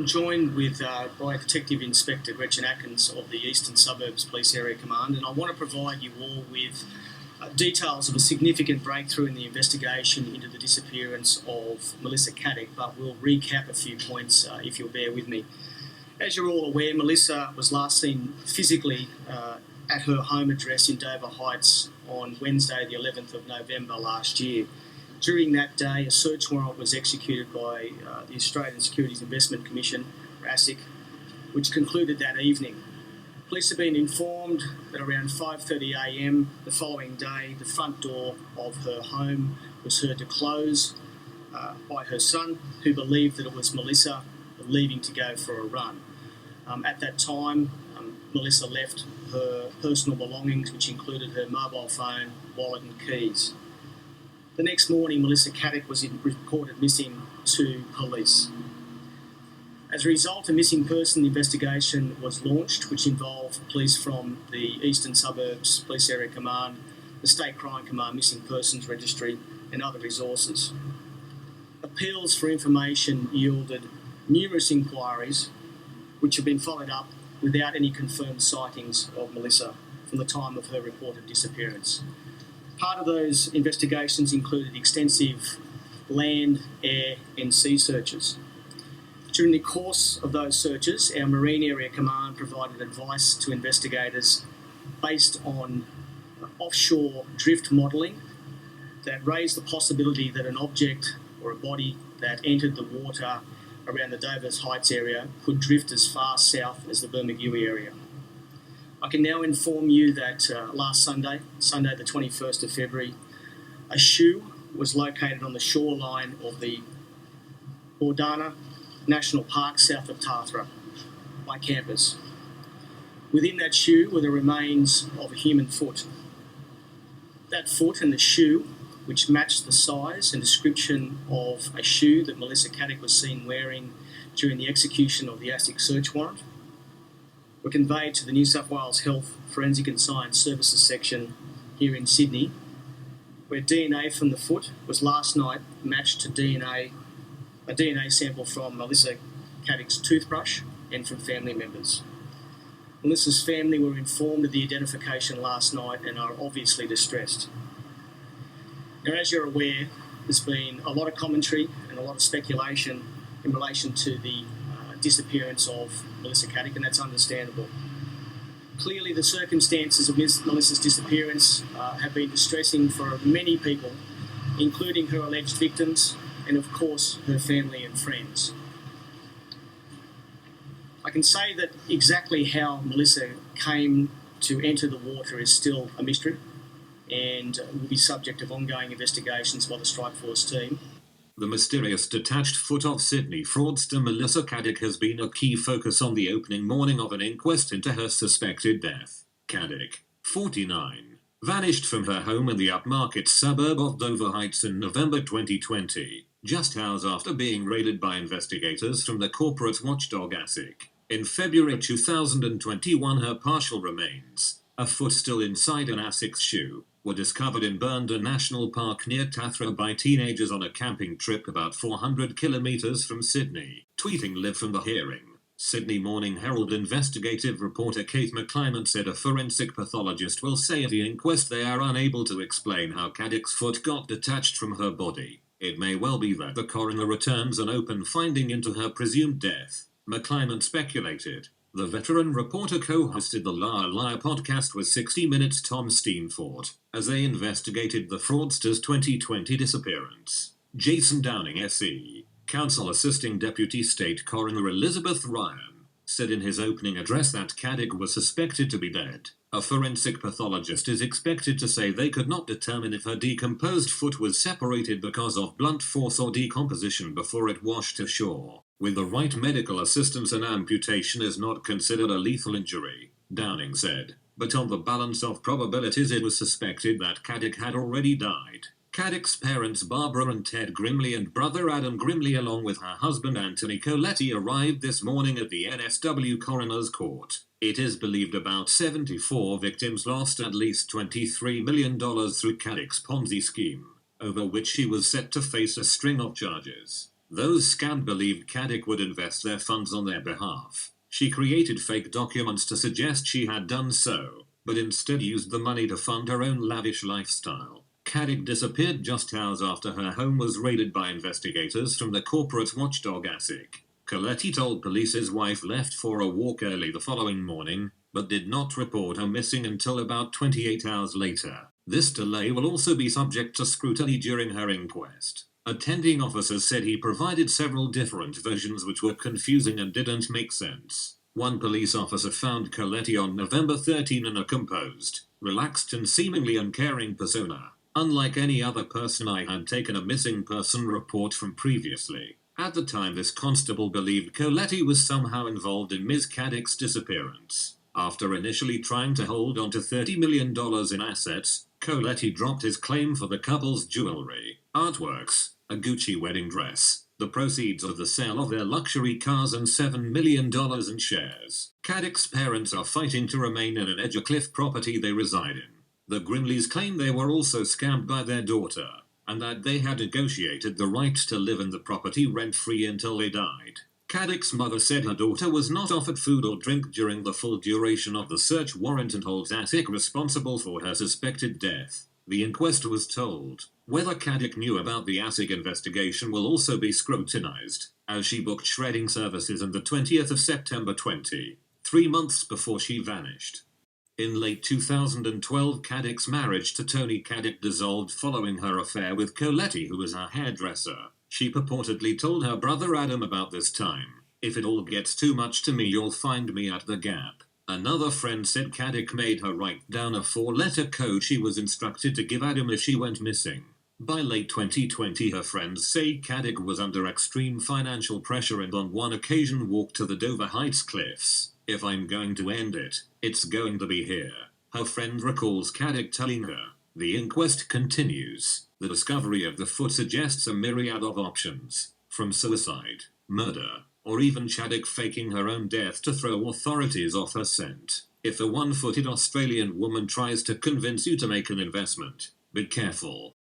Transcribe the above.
I'm joined by Detective Inspector Gretchen Atkins of the Eastern Suburbs Police Area Command, and I want to provide you all with details of a significant breakthrough in the investigation into the disappearance of Melissa Caddick, but we'll recap a few points if you'll bear with me. As you're all aware, Melissa was last seen physically at her home address in Dover Heights on Wednesday the 11th of November last year. During that day, a search warrant was executed by the Australian Securities Investment Commission, or ASIC, which concluded that evening. Police have been informed that around 5:30am the following day, the front door of her home was heard to close by her son, who believed that it was Melissa leaving to go for a run. At that time, Melissa left her personal belongings, which included her mobile phone, wallet and keys. The next morning, Melissa Caddick was reported missing to police. As a result, a missing person investigation was launched, which involved police from the Eastern Suburbs Police Area Command, the State Crime Command Missing Persons Registry, and other resources. Appeals for information yielded numerous inquiries, which have been followed up without any confirmed sightings of Melissa from the time of her reported disappearance. Part of those investigations included extensive land, air and sea searches. During the course of those searches, our Marine Area Command provided advice to investigators based on offshore drift modelling that raised the possibility that an object or a body that entered the water around the Dover Heights area could drift as far south as the Bermagui area. I can now inform you that last Sunday the 21st of February, a shoe was located on the shoreline of the Bordana National Park south of Tathra by campers. Within that shoe were the remains of a human foot. That foot and the shoe, which matched the size and description of a shoe that Melissa Caddick was seen wearing during the execution of the ASIC search warrant, were conveyed to the New South Wales Health Forensic and Science Services section here in Sydney, where DNA from the foot was last night matched to a DNA sample from Melissa Caddick's toothbrush and from family members. Melissa's family were informed of the identification last night and are obviously distressed. Now, as you're aware, there's been a lot of commentary and a lot of speculation in relation to the disappearance of Melissa Caddick, and that's understandable. Clearly, the circumstances of Melissa's disappearance have been distressing for many people, including her alleged victims and, of course, her family and friends. I can say that exactly how Melissa came to enter the water is still a mystery and will be subject of ongoing investigations by the Strike Force team. The mysterious detached foot of Sydney fraudster Melissa Caddick has been a key focus on the opening morning of an inquest into her suspected death. Caddick, 49, vanished from her home in the upmarket suburb of Dover Heights in November 2020, just hours after being raided by investigators from the corporate watchdog ASIC. In February 2021, her partial remains, a foot still inside an ASIC shoe, were discovered in Burnda National Park near Tathra by teenagers on a camping trip about 400 kilometres from Sydney. Tweeting live from the hearing, Sydney Morning Herald investigative reporter Kate McClymont said a forensic pathologist will say at the inquest they are unable to explain how Caddick's foot got detached from her body. It may well be that the coroner returns an open finding into her presumed death, McClymont speculated. The veteran reporter co-hosted the Liar Liar podcast with 60 Minutes' Tom Steenfort as they investigated the fraudster's 2020 disappearance. Jason Downing SE, Counsel Assisting Deputy State Coroner Elizabeth Ryan, said in his opening address that Caddick was suspected to be dead. A forensic pathologist is expected to say they could not determine if her decomposed foot was separated because of blunt force or decomposition before it washed ashore. With the right medical assistance, an amputation is not considered a lethal injury, Downing said. But on the balance of probabilities, it was suspected that Caddick had already died. Caddick's parents Barbara and Ted Grimley and brother Adam Grimley along with her husband Anthony Koletti arrived this morning at the NSW Coroner's Court. It is believed about 74 victims lost at least $23 million through Caddick's Ponzi scheme, over which she was set to face a string of charges. Those scammed believed Caddick would invest their funds on their behalf. She created fake documents to suggest she had done so, but instead used the money to fund her own lavish lifestyle. Caddick disappeared just hours after her home was raided by investigators from the corporate watchdog ASIC. Koletti told police his wife left for a walk early the following morning, but did not report her missing until about 28 hours later. This delay will also be subject to scrutiny during her inquest. Attending officers said he provided several different versions which were confusing and didn't make sense. One police officer found Koletti on November 13 in a composed, relaxed and seemingly uncaring persona, unlike any other person I had taken a missing person report from previously. At the time, this constable believed Koletti was somehow involved in Ms. Caddick's disappearance. After initially trying to hold on to $30 million in assets, Koletti dropped his claim for the couple's jewelry, artworks, a Gucci wedding dress, the proceeds of the sale of their luxury cars and $7 million in shares. Caddick's parents are fighting to remain in an Edgecliff property they reside in. The Grimleys claim they were also scammed by their daughter, and that they had negotiated the right to live in the property rent-free until they died. Caddick's mother said her daughter was not offered food or drink during the full duration of the search warrant and holds ASIC responsible for her suspected death. The inquest was told. Whether Caddick knew about the ASIC investigation will also be scrutinized, as she booked shredding services on the 20th of September 3 months before she vanished. In late 2012, Caddick's marriage to Tony Caddick dissolved following her affair with Koletti, who was her hairdresser. She purportedly told her brother Adam about this time. "If it all gets too much to me, you'll find me at the Gap." Another friend said Caddick made her write down a 4-letter code she was instructed to give Adam if she went missing. By late 2020, her friends say Caddick was under extreme financial pressure and on one occasion walked to the Dover Heights cliffs. "If I'm going to end it, it's going to be here." Her friend recalls Caddick telling her. The inquest continues. The discovery of the foot suggests a myriad of options, from suicide, murder, or even Caddick faking her own death to throw authorities off her scent. If a one-footed Australian woman tries to convince you to make an investment, be careful.